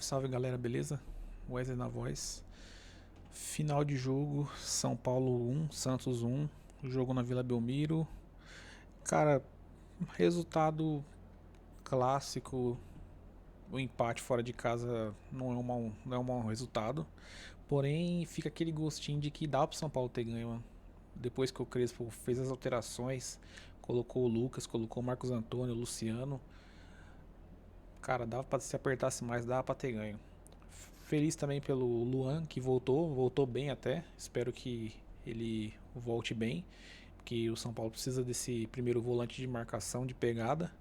Salve, salve galera, beleza? Wesley na voz. Final de jogo, São Paulo 1, Santos 1, jogo na Vila Belmiro. Cara, resultado clássico, o empate fora de casa não é um mau resultado. Porém, fica aquele gostinho de que dá pro São Paulo ter ganho, mano. Depois que o Crespo fez as alterações, colocou o Lucas, colocou o Marcos Antônio, o Luciano. Cara, dava pra se apertasse mais, dava pra ter ganho. Feliz também pelo Luan, que voltou bem até. Espero que ele volte bem, porque o São Paulo precisa desse primeiro volante de marcação, de pegada.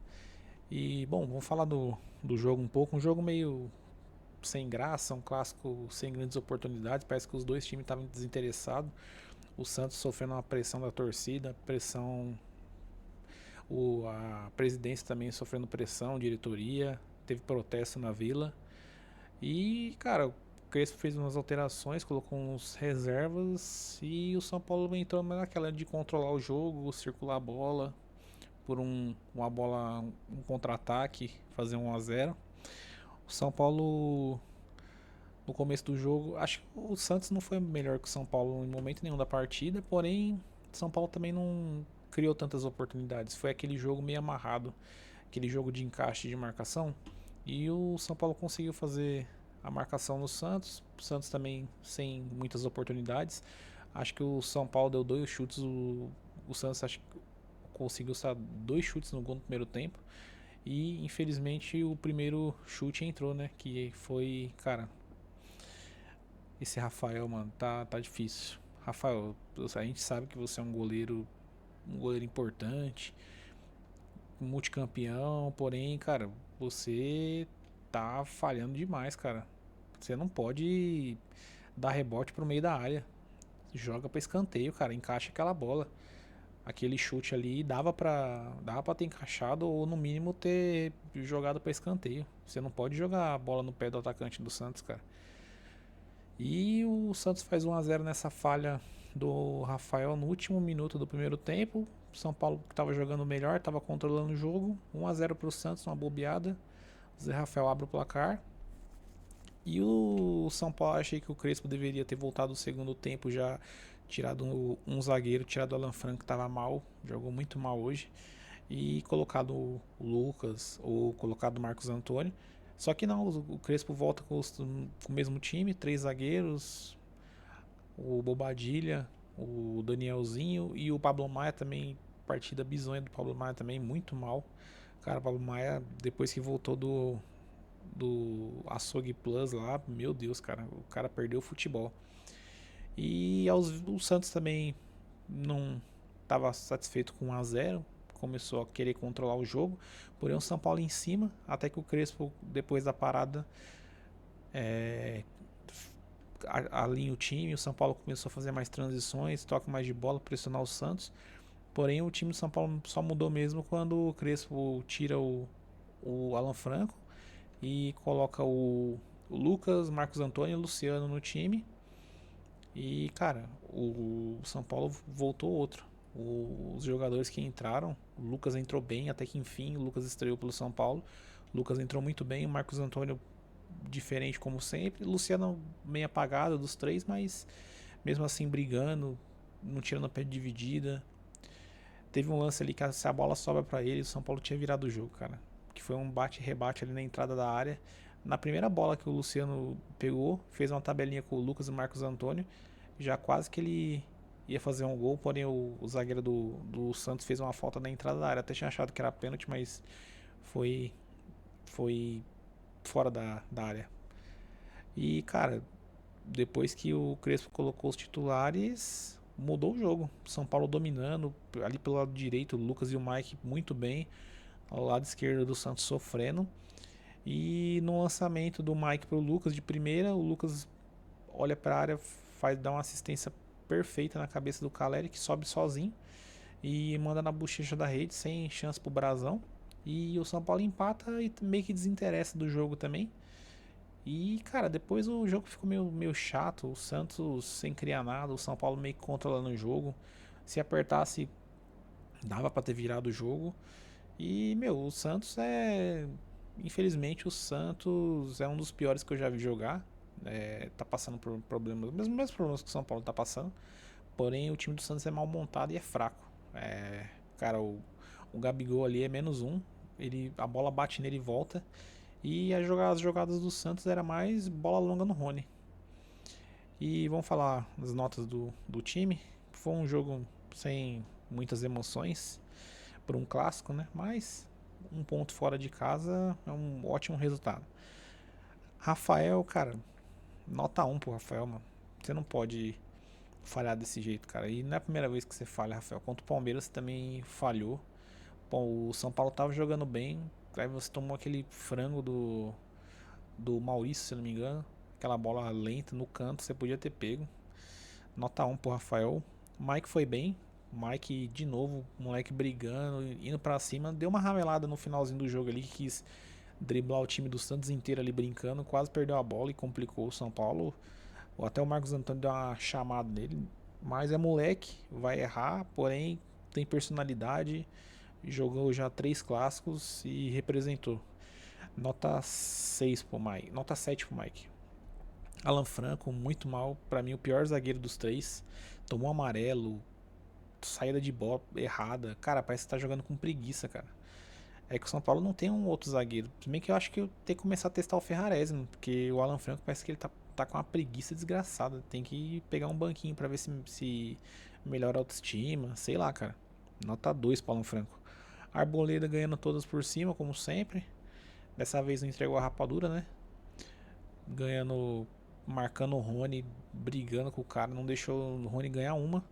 E, bom, vamos falar do jogo um pouco. Um jogo meio sem graça, um clássico sem grandes oportunidades. Parece que os dois times estavam desinteressados. O Santos sofrendo uma pressão da torcida, pressão. A presidência também sofrendo pressão, diretoria. Teve protesto na vila. E, cara, o Crespo fez umas alterações, colocou uns reservas e o São Paulo entrou naquela de controlar o jogo, circular a bola por uma bola, um contra-ataque, fazer 1 a 0. O São Paulo no começo do jogo, acho que o Santos não foi melhor que o São Paulo em momento nenhum da partida, porém o São Paulo também não criou tantas oportunidades. Foi aquele jogo meio amarrado, aquele jogo de encaixe de marcação. E o São Paulo conseguiu fazer a marcação no Santos. O Santos também sem muitas oportunidades. Acho que o São Paulo deu 2 chutes. O Santos acho que conseguiu só 2 chutes no gol no primeiro tempo. E infelizmente o primeiro chute entrou, né? Que foi, cara, esse Rafael, mano, tá difícil. Rafael, a gente sabe que você é um goleiro importante, multicampeão, porém, cara, você tá falhando demais, cara. Você não pode dar rebote pro meio da área. Joga pra escanteio, cara. Encaixa aquela bola. Aquele chute ali dava pra ter encaixado ou no mínimo ter jogado pra escanteio. Você não pode jogar a bola no pé do atacante do Santos, cara. E o Santos faz 1 a 0 nessa falha do Rafael no último minuto do primeiro tempo. São Paulo que estava jogando melhor, estava controlando o jogo. 1 a 0 para o Santos, uma bobeada. Zé Rafael abre o placar. E o São Paulo, achei que o Crespo deveria ter voltado no segundo tempo já, tirado um zagueiro, tirado o Alan Franco que estava mal, jogou muito mal hoje, e colocado o Lucas ou colocado o Marcos Antônio. Só que não, o Crespo volta com o mesmo time, 3 zagueiros, o Bobadilha, o Danielzinho e o Pablo Maia também, partida bizonha do Pablo Maia também, muito mal. Cara, o Pablo Maia, depois que voltou do Açougue Plus lá, meu Deus, cara, o cara perdeu o futebol. E o Santos também não estava satisfeito com 1 a 0, começou a querer controlar o jogo, porém o São Paulo em cima, até que o Crespo, depois da parada, é, alinha o time, o São Paulo começou a fazer mais transições, toca mais de bola, pressionar o Santos. Porém, o time do São Paulo só mudou mesmo quando o Crespo tira o Alan Franco e coloca o Lucas, Marcos Antônio e Luciano no time. E, cara, o São Paulo voltou outro. Os jogadores que entraram, o Lucas entrou bem, até que enfim, o Lucas estreou pelo São Paulo. O Lucas entrou muito bem, o Marcos Antônio diferente como sempre. O Luciano meio apagado dos três, mas mesmo assim brigando, não tirando a pé de dividida. Teve um lance ali que se a bola sobra para ele, o São Paulo tinha virado o jogo, cara. Que foi um bate-rebate ali na entrada da área. Na primeira bola que o Luciano pegou, fez uma tabelinha com o Lucas e o Marcos Antônio. Já quase que ele ia fazer um gol, porém o zagueiro do Santos fez uma falta na entrada da área. Até tinha achado que era pênalti, mas foi, foi fora da área. E, cara, depois que o Crespo colocou os titulares, mudou o jogo. São Paulo dominando, ali pelo lado direito, o Lucas e o Mike muito bem, ao lado esquerdo do Santos sofrendo. E no lançamento do Mike pro Lucas de primeira, o Lucas olha para a área, dá uma assistência perfeita na cabeça do Caleri, que sobe sozinho e manda na bochecha da rede, sem chance pro Brasão. E o São Paulo empata e meio que desinteressa do jogo também. E, cara, depois o jogo ficou meio chato. O Santos sem criar nada, o São Paulo meio que controlando o jogo. Se apertasse, dava pra ter virado o jogo. E, meu, o Santos infelizmente o Santos é um dos piores que eu já vi jogar. Tá passando por problemas, mesmos problemas que o São Paulo tá passando. Porém, o time do Santos é mal montado e é fraco. Cara, o Gabigol ali é -1. A bola bate nele e volta. E as jogadas do Santos era mais bola longa no Rony. E vamos falar das notas do time. Foi um jogo sem muitas emoções por um clássico, né? Mas um ponto fora de casa é um ótimo resultado. Rafael, cara, nota 1 pro Rafael, mano. Você não pode falhar desse jeito, cara. E não é a primeira vez que você falha, Rafael. Contra o Palmeiras você também falhou. Bom, o São Paulo tava jogando bem. Aí você tomou aquele frango do Maurício, se não me engano. Aquela bola lenta no canto, você podia ter pego. Nota 1 pro Rafael. O Mike foi bem. O Mike, de novo, moleque brigando, indo pra cima. Deu uma ramelada no finalzinho do jogo ali, que quis driblar o time do Santos inteiro ali brincando. Quase perdeu a bola e complicou o São Paulo. Até o Marcos Antônio deu uma chamada nele. Mas é moleque, vai errar, porém tem personalidade. Jogou já 3 clássicos e representou. Nota 6 pro Mike. Nota 7 pro Mike. Alan Franco, muito mal. Pra mim, o pior zagueiro dos 3. Tomou amarelo. Saída de bola errada. Cara, parece que tá jogando com preguiça, cara. É que o São Paulo não tem um outro zagueiro. Se bem que eu acho que eu tenho que começar a testar o Ferrarese, mano, porque o Alan Franco parece que ele tá com uma preguiça desgraçada. Tem que pegar um banquinho pra ver se melhora a autoestima. Sei lá, cara. Nota 2 pro Alan Franco. Arboleda ganhando todas por cima, como sempre. Dessa vez não entregou a rapadura, né? Ganhando, marcando o Rony, brigando com o cara. Não deixou o Rony ganhar uma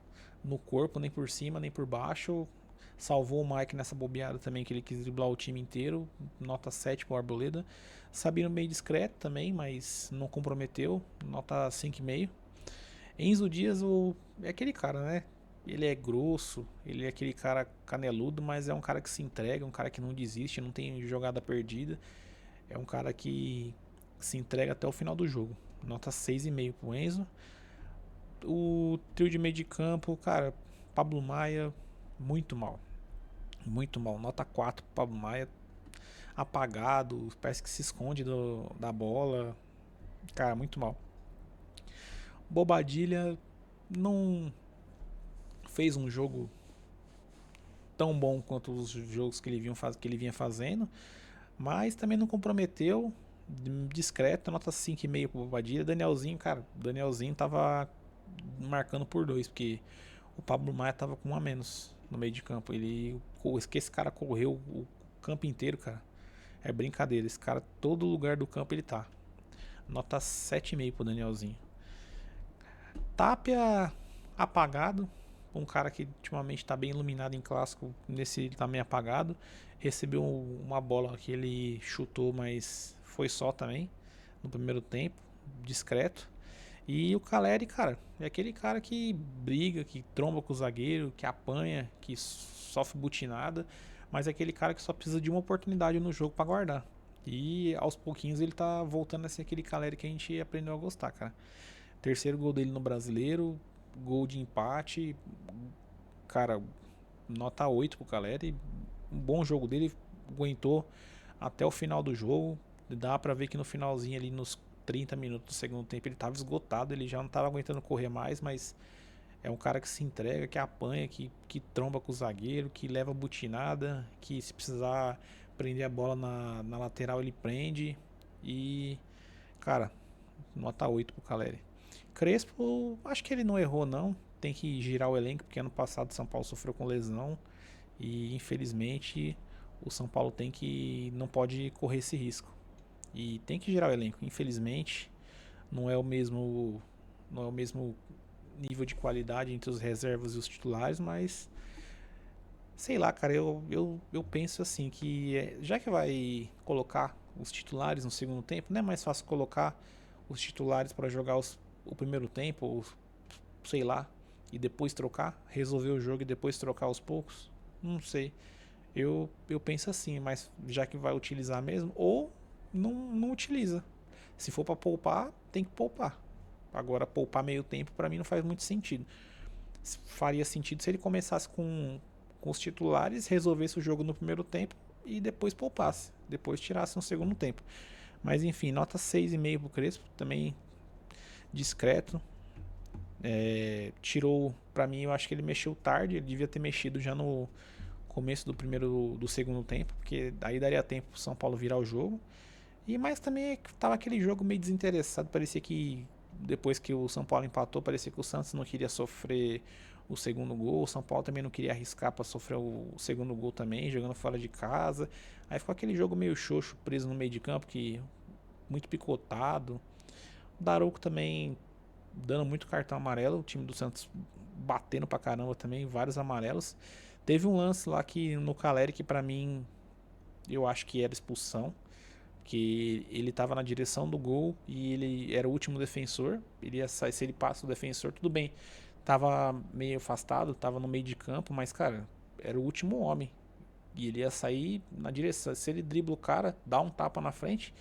no corpo, nem por cima, nem por baixo. Salvou o Mike nessa bobeada também, que ele quis driblar o time inteiro. Nota 7 pro Arboleda. Sabino meio discreto também, mas não comprometeu. Nota 5,5. Enzo Dias é aquele cara, né? Ele é grosso, ele é aquele cara caneludo, mas é um cara que se entrega, um cara que não desiste, não tem jogada perdida. É um cara que se entrega até o final do jogo. Nota 6,5 pro Enzo. O trio de meio de campo, cara, Pablo Maia, muito mal. Muito mal. Nota 4 pro Pablo Maia. Apagado, parece que se esconde da bola. Cara, muito mal. Bobadilha não fez um jogo tão bom quanto os jogos que ele vinha fazendo, mas também não comprometeu. Discreto, nota 5,5 pro Bobadilha. Danielzinho, cara, Danielzinho tava marcando por 2, porque o Pablo Maia tava com 1 a menos no meio de campo. Esse cara correu o campo inteiro, cara. É brincadeira, esse cara, todo lugar do campo ele tá. Nota 7,5 pro Danielzinho. Tapia apagado. Um cara que ultimamente tá bem iluminado em clássico, nesse ele tá meio apagado. Recebeu uma bola que ele chutou, mas foi só também no primeiro tempo, discreto. E o Caleri, cara, é aquele cara que briga, que tromba com o zagueiro, que apanha, que sofre butinada, mas é aquele cara que só precisa de uma oportunidade no jogo pra guardar. E aos pouquinhos ele tá voltando a ser aquele Caleri que a gente aprendeu a gostar, cara. Terceiro gol dele no Brasileiro, gol de empate. Cara, nota 8 pro Caleri. Um bom jogo dele, aguentou até o final do jogo. Dá pra ver que no finalzinho ali, nos 30 minutos do segundo tempo, ele tava esgotado, ele já não tava aguentando correr mais, mas é um cara que se entrega, que apanha, que tromba com o zagueiro, que leva butinada, que se precisar prender a bola na lateral ele prende. E, cara, nota 8 pro Caleri. Crespo, acho que ele não errou não. Tem que girar o elenco, porque ano passado o São Paulo sofreu com lesão. E infelizmente o São Paulo não pode correr esse risco. E tem que girar o elenco. Infelizmente, não é o mesmo, não é o mesmo nível de qualidade entre os reservas e os titulares, mas sei lá, cara, eu penso assim que já que vai colocar os titulares no segundo tempo, não é mais fácil colocar os titulares para jogar o primeiro tempo, ou sei lá, e depois trocar, resolver o jogo e depois trocar aos poucos? Não sei. Eu penso assim, mas já que vai utilizar mesmo, ou não utiliza. Se for para poupar, tem que poupar. Agora, poupar meio tempo para mim não faz muito sentido. Faria sentido se ele começasse com os titulares, resolvesse o jogo no primeiro tempo e depois poupasse, depois tirasse no segundo tempo. Mas enfim, nota 6,5 pro Crespo, também discreto. Tirou, pra mim, eu acho que ele mexeu tarde, ele devia ter mexido já no começo do segundo tempo, porque aí daria tempo pro São Paulo virar o jogo. E mais também tava aquele jogo meio desinteressado, parecia que depois que o São Paulo empatou, parecia que o Santos não queria sofrer o segundo gol, o São Paulo também não queria arriscar para sofrer o segundo gol também, jogando fora de casa. Aí ficou aquele jogo meio xoxo, preso no meio de campo, que muito picotado. O Daronco também dando muito cartão amarelo, o time do Santos batendo pra caramba também, vários amarelos. Teve um lance lá que no Caleri que pra mim eu acho que era expulsão, que ele estava na direção do gol e ele era o último defensor. Ele ia sair, se ele passa o defensor, tudo bem. Tava meio afastado, tava no meio de campo, mas cara, era o último homem. E ele ia sair na direção. Se ele dribla o cara, dá um tapa na frente,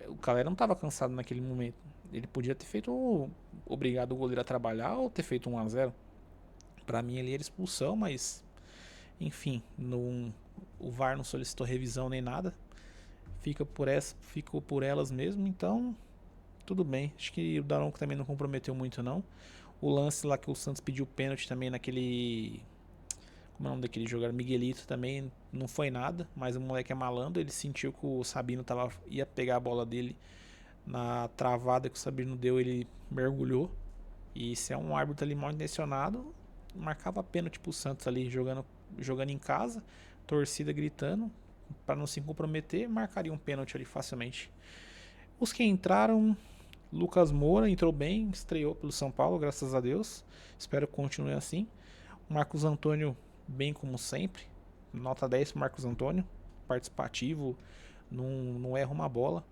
o Calera não tava cansado naquele momento. Ele podia ter feito, obrigado o goleiro a trabalhar ou ter feito 1 a 0. Pra mim ali era expulsão, mas enfim, o VAR não solicitou revisão nem nada. Ficou por elas mesmo, então tudo bem. Acho que o Daronco também não comprometeu muito não. O lance lá que o Santos pediu pênalti também naquele, como é o nome daquele jogador, Miguelito, também não foi nada, mas o moleque é malandro, ele sentiu que o Sabino ia pegar a bola dele na travada que o Sabino deu, ele mergulhou. E se é um árbitro ali mal intencionado, marcava pênalti pro Santos ali jogando em casa, torcida gritando, para não se comprometer, marcaria um pênalti ali facilmente. Os que entraram, Lucas Moura entrou bem, estreou pelo São Paulo, graças a Deus. Espero que continue assim. Marcos Antônio, bem como sempre. Nota 10 pro Marcos Antônio. Participativo, não erra uma bola.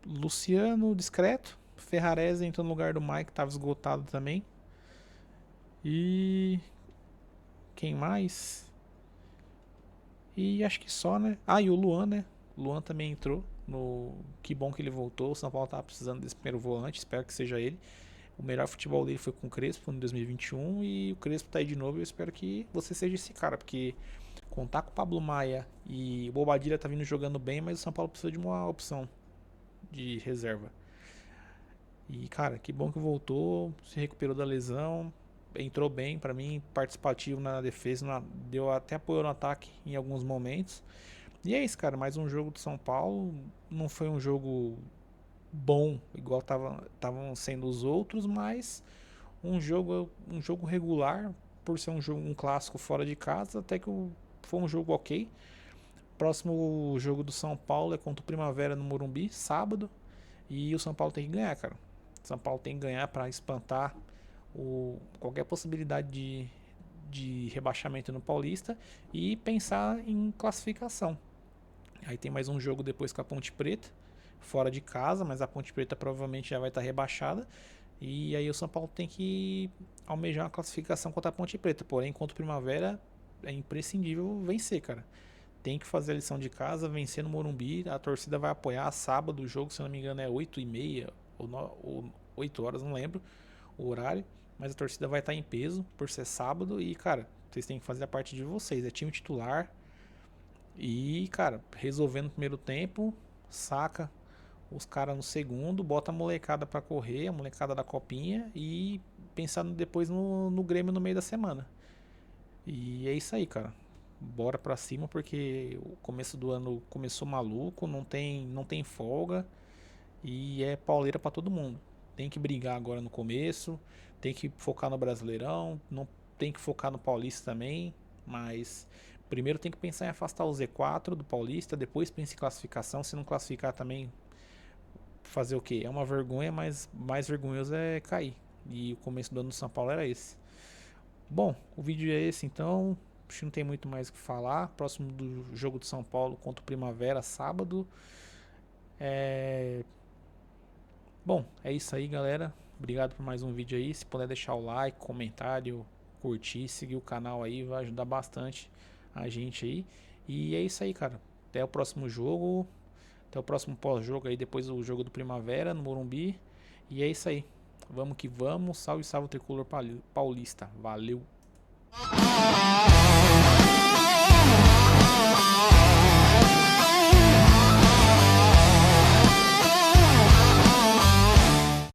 Luciano, discreto. Ferrarese entrou no lugar do Mike, estava esgotado também. E quem mais? E acho que só, né? E o Luan, né? O Luan também entrou. Que bom que ele voltou. O São Paulo tava precisando desse primeiro volante. Espero que seja ele. O melhor futebol dele foi com o Crespo em 2021. E o Crespo tá aí de novo. Eu espero que você seja esse cara. Porque contar com o Pablo Maia e o Bobadilla tá vindo jogando bem. Mas o São Paulo precisa de uma opção de reserva. E cara, que bom que voltou. Se recuperou da lesão. Entrou bem, pra mim, participativo na defesa, deu até apoio no ataque em alguns momentos. E é isso, cara, mais um jogo do São Paulo. Não foi um jogo bom, igual estavam sendo os outros, mas um jogo regular, por ser um clássico fora de casa, até que foi um jogo ok. Próximo jogo do São Paulo é contra o Primavera no Morumbi, sábado. E o São Paulo tem que ganhar, cara. O São Paulo tem que ganhar para espantar qualquer possibilidade de rebaixamento no Paulista e pensar em classificação. Aí tem mais um jogo depois com a Ponte Preta, fora de casa, mas a Ponte Preta provavelmente já vai estar rebaixada. E aí o São Paulo tem que almejar uma classificação contra a Ponte Preta. Porém, contra o Primavera é imprescindível vencer, cara. Tem que fazer a lição de casa, vencer no Morumbi. A torcida vai apoiar sábado. O jogo, se eu não me engano, é 8h30 ou 8 horas, não lembro o horário. Mas a torcida vai estar em peso por ser sábado. E, cara, vocês têm que fazer a parte de vocês. É time titular. E, cara, resolvendo no primeiro tempo, saca os caras no segundo, bota a molecada pra correr, a molecada da copinha. E pensando depois no Grêmio no meio da semana. E é isso aí, cara. Bora pra cima porque o começo do ano começou maluco, não tem folga. E é pauleira pra todo mundo. Tem que brigar agora no começo. Tem que focar no Brasileirão. Não tem que focar no Paulista também. Mas primeiro tem que pensar em afastar o Z4 do Paulista. Depois pensa em classificação. Se não classificar também, fazer o quê? É uma vergonha, mas mais vergonhoso é cair. E o começo do ano do São Paulo era esse. Bom, o vídeo é esse então. Acho que não tem muito mais o que falar. Próximo do jogo do São Paulo contra o Primavera, sábado. Bom, é isso aí, galera. Obrigado por mais um vídeo aí. Se puder deixar o like, comentário, curtir, seguir o canal aí, vai ajudar bastante a gente aí. E é isso aí, cara. Até o próximo jogo. Até o próximo pós-jogo aí, depois do jogo do Primavera no Morumbi. E é isso aí. Vamos que vamos. Salve, salve o tricolor paulista. Valeu.